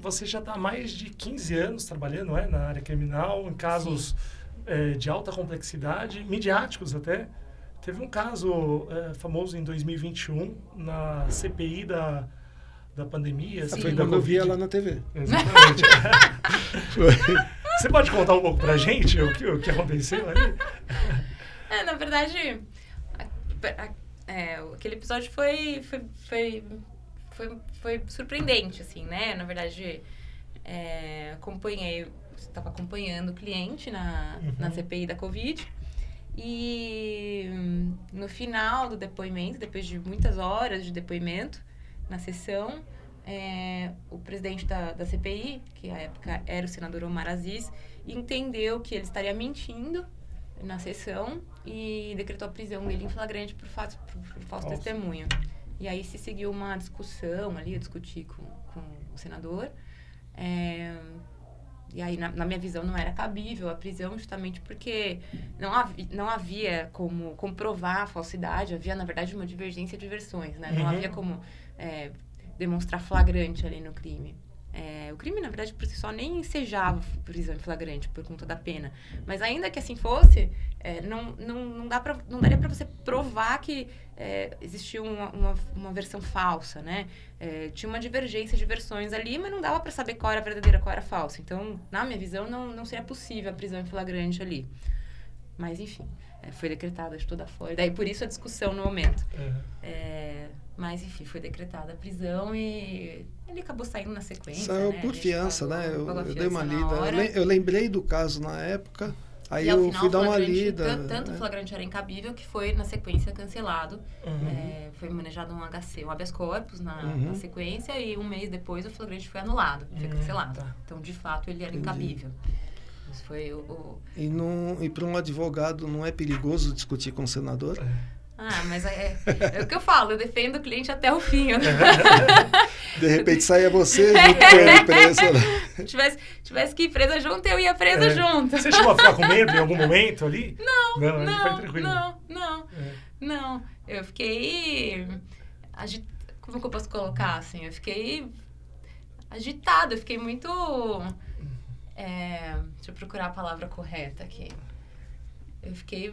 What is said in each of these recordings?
Você já está há mais de 15 anos trabalhando na área criminal, em casos de alta complexidade, midiáticos até. Teve um caso famoso em 2021, na CPI da pandemia. Foi quando eu vi ela na TV. Exatamente. Você pode contar um pouco pra gente o que aconteceu ali? Na verdade, aquele episódio foi surpreendente, assim, né? Na verdade, estava acompanhando o cliente na CPI da Covid. E no final do depoimento, depois de muitas horas de depoimento na sessão, o presidente da CPI, que à época era o senador Omar Aziz, entendeu que ele estaria mentindo na sessão e decretou a prisão dele em flagrante por falso testemunho. E aí se seguiu uma discussão ali, eu discuti com o senador. E aí, na minha visão, não era cabível a prisão, justamente porque não havia como comprovar a falsidade, havia, na verdade, uma divergência de versões, né? Não havia como demonstrar flagrante ali no crime. O crime, na verdade, por si só, nem ensejava prisão em flagrante por conta da pena. Mas ainda que assim fosse, não daria para você provar que existia uma versão falsa, né? Tinha uma divergência de versões ali, mas não dava para saber qual era a verdadeira, qual era a falsa. Então, na minha visão, não seria possível a prisão em flagrante ali. Mas, enfim, foi decretada de toda forma. Daí, por isso, a discussão no momento. Mas, enfim, foi decretada a prisão e ele acabou saindo na sequência. Saiu por fiança, né? Eu dei uma lida. Eu lembrei do caso na época, aí eu fui dar uma lida. Tanto o flagrante era incabível que foi, na sequência, cancelado. Foi manejado um HC, um habeas corpus na sequência, e um mês depois o flagrante foi anulado, foi cancelado. Tá. Então, de fato, ele era incabível. Isso foi E para um advogado não é perigoso discutir com o senador? Mas é o que eu falo, eu defendo o cliente até o fim. De repente saia você junto com ele presa. Tivesse que ir presa junto, eu ia presa junto. Você chegou a ficar com medo em algum momento ali? Não. Eu fiquei como que eu posso colocar, assim? Eu fiquei agitada, eu fiquei muito... deixa eu procurar a palavra correta aqui. Eu fiquei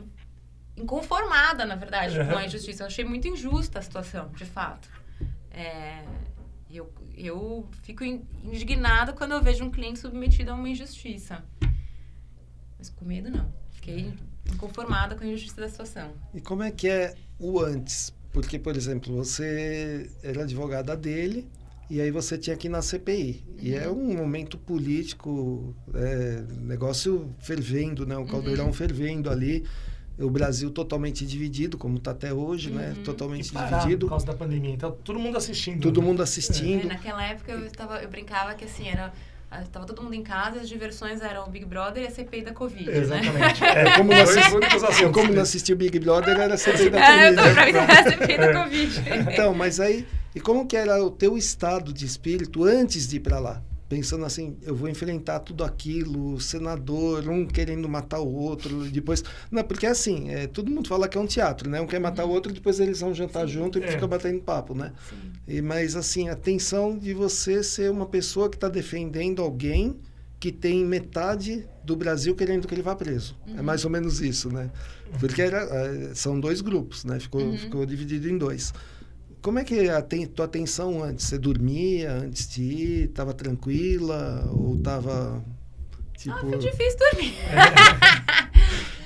inconformada, na verdade, com a injustiça. Eu achei muito injusta a situação, de fato. Eu fico indignada quando eu vejo um cliente submetido a uma injustiça. Mas com medo, não. Fiquei inconformada com a injustiça da situação. E como é que é o antes? Porque, por exemplo, você era advogada dele e aí você tinha que ir na CPI. E é um momento político, negócio fervendo, né? O caldeirão fervendo ali. O Brasil totalmente dividido, como está até hoje, né? Totalmente dividido. Por causa da pandemia. Então, todo mundo assistindo. Todo mundo assistindo. Naquela época, eu brincava que, assim, estava todo mundo em casa, as diversões eram o Big Brother e a CPI da Covid, Exatamente. Né? Como não assistia o Big Brother, era a CPI da Covid. Pra mim, era a CPI da Covid. Então, mas aí... E como que era o teu estado de espírito antes de ir para lá? Pensando assim, eu vou enfrentar tudo aquilo, o senador, um querendo matar o outro, depois... Não, porque assim, todo mundo fala que é um teatro, né? Um quer matar o outro, depois eles vão jantar junto e fica batendo papo, né? Mas assim, a tensão de você ser uma pessoa que está defendendo alguém que tem metade do Brasil querendo que ele vá preso. É mais ou menos isso, né? Porque são dois grupos, né? Ficou dividido em dois. Como é que tua atenção antes? Você dormia antes de ir? Estava tranquila? Ou estava, tipo... foi difícil dormir.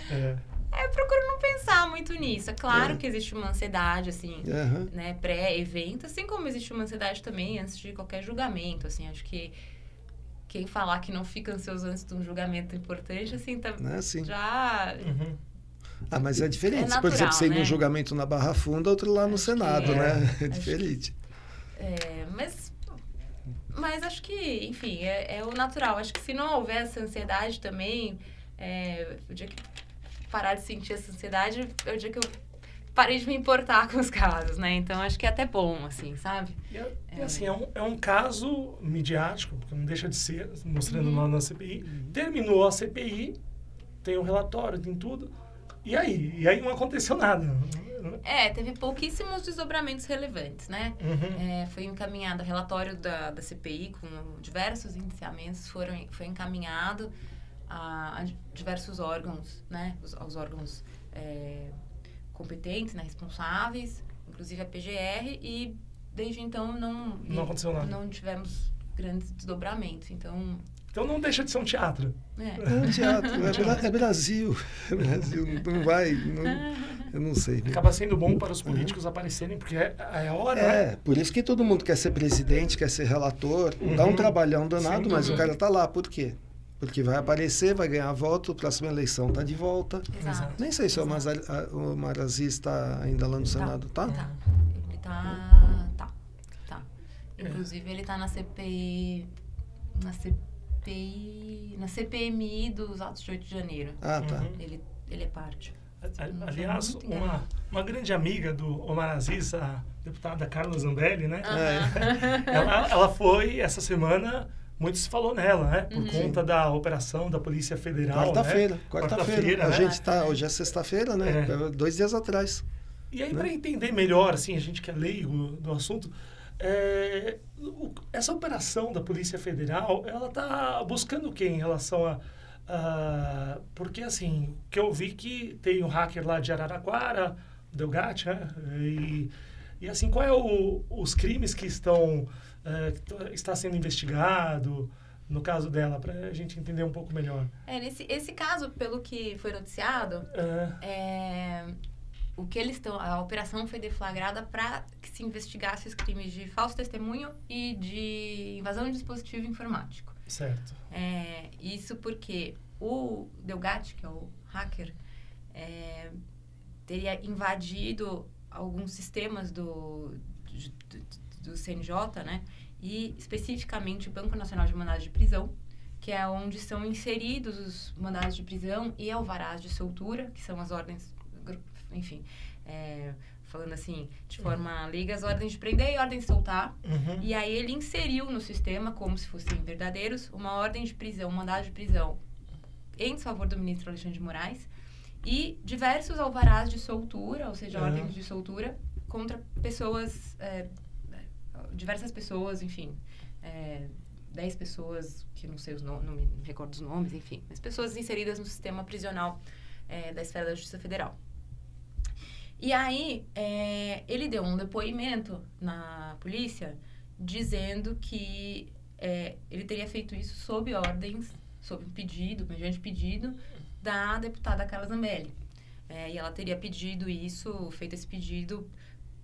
Eu procuro não pensar muito nisso. É claro que existe uma ansiedade, assim, né, pré-evento, assim como existe uma ansiedade também antes de qualquer julgamento, assim. Acho que quem falar que não fica ansioso antes de um julgamento importante, assim, já... mas é diferente. É natural, por exemplo, você ir num né? julgamento na Barra Funda, outro lá no Senado, né? É diferente. Mas acho que, enfim, é o natural. Acho que se não houver essa ansiedade também, o dia que parar de sentir essa ansiedade, é o dia que eu parei de me importar com os casos, né? Então, acho que é até bom, assim, sabe? Assim, é um caso midiático, porque não deixa de ser, mostrando lá na CPI. Terminou a CPI, tem um relatório, tem tudo. E aí? E aí não aconteceu nada. Teve pouquíssimos desdobramentos relevantes, né? Uhum. Foi encaminhado o relatório da CPI com diversos indiciamentos, foi encaminhado a diversos órgãos, né? Aos órgãos competentes, né? Responsáveis, inclusive a PGR, e desde então não aconteceu nada. Não tivemos grandes desdobramentos, então não deixa de ser um teatro. É um teatro, é Brasil. É Brasil, não vai... eu não sei. Acaba sendo bom para os políticos aparecerem, porque é hora. Por isso que todo mundo quer ser presidente, quer ser relator. Dá um trabalhão danado, mas o cara tá lá. Por quê? Porque vai aparecer, vai ganhar voto, próxima eleição tá de volta. Exato. Nem sei se o Maraziz está ainda lá no Senado, tá? Ele tá. Inclusive, ele tá na CPI... Na CPMI dos atos de 8 de janeiro. Ah, tá. Ele é parte. Aliás, uma grande amiga do Omar Aziz, a deputada Carla Zambelli, né? Ela foi, essa semana, muito se falou nela, né? Por conta da operação da Polícia Federal. Quarta-feira. Né? Hoje é sexta-feira, né? 2 dias atrás. E aí, para entender melhor, assim, a gente que é leigo do assunto, essa operação da Polícia Federal, ela está buscando o quê em relação a... porque, assim, que eu vi que tem um hacker lá de Araraquara, Delgatti, né? E assim, qual é os crimes que está sendo investigado no caso dela, para a gente entender um pouco melhor? Esse caso, pelo que foi noticiado, o que eles estão... A operação foi deflagrada para que se investigasse os crimes de falso testemunho e de invasão de dispositivo informático. Certo. Isso porque o Delgatti, que é o hacker, teria invadido alguns sistemas do CNJ, né? E especificamente o Banco Nacional de Mandados de Prisão, que é onde são inseridos os mandados de prisão e alvarás de soltura, que são as ordens... Enfim, falando assim, de forma leiga, as ordens de prender e ordens de soltar. E aí ele inseriu no sistema, como se fossem verdadeiros, uma ordem de prisão, um mandado de prisão em favor do ministro Alexandre de Moraes e diversos alvarás de soltura, ou seja, ordens de soltura contra pessoas, diversas pessoas, enfim, 10 pessoas, que não sei os nomes, não me recordo os nomes, enfim, mas pessoas inseridas no sistema prisional da esfera da Justiça Federal. E aí, ele deu um depoimento na polícia dizendo que ele teria feito isso sob ordens, sob um pedido, mediante pedido da deputada Carla Zambelli. E ela teria pedido isso, feito esse pedido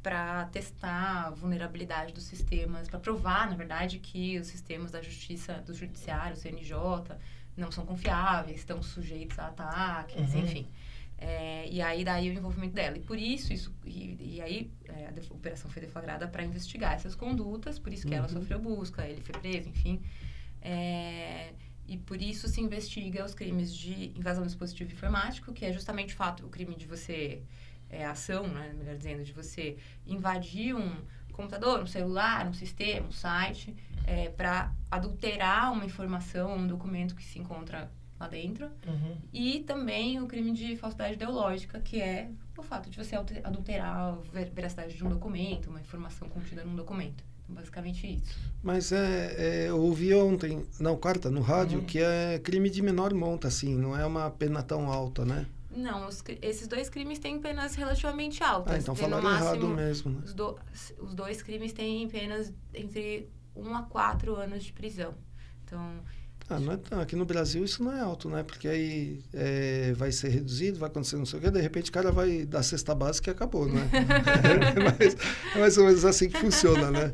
para testar a vulnerabilidade dos sistemas, para provar, na verdade, que os sistemas da justiça, do judiciário, o CNJ, não são confiáveis, estão sujeitos a ataques, enfim. E aí, daí o envolvimento dela. E por isso e aí a operação foi deflagrada para investigar essas condutas, por isso que ela sofreu busca, ele foi preso, enfim. E por isso se investiga os crimes de invasão do dispositivo informático, que é justamente o crime de você... a ação, né, melhor dizendo, de você invadir um computador, um celular, um sistema, um site, para adulterar uma informação, um documento que se encontra lá dentro. E também o crime de falsidade ideológica, que é o fato de você adulterar a veracidade de um documento, uma informação contida num documento. Então, basicamente isso. Mas eu ouvi ontem, quarta, no rádio, que é crime de menor monta, assim, não é uma pena tão alta, né? Não, esses 2 crimes têm penas relativamente altas. Então falaram errado mesmo. Né? Os 2 crimes têm penas entre 1 a 4 anos de prisão. Então... aqui no Brasil isso não é alto, né? Porque aí vai ser reduzido, vai acontecer não sei o quê, de repente o cara vai dar cesta básica e acabou, né? É mais ou menos assim que funciona, né?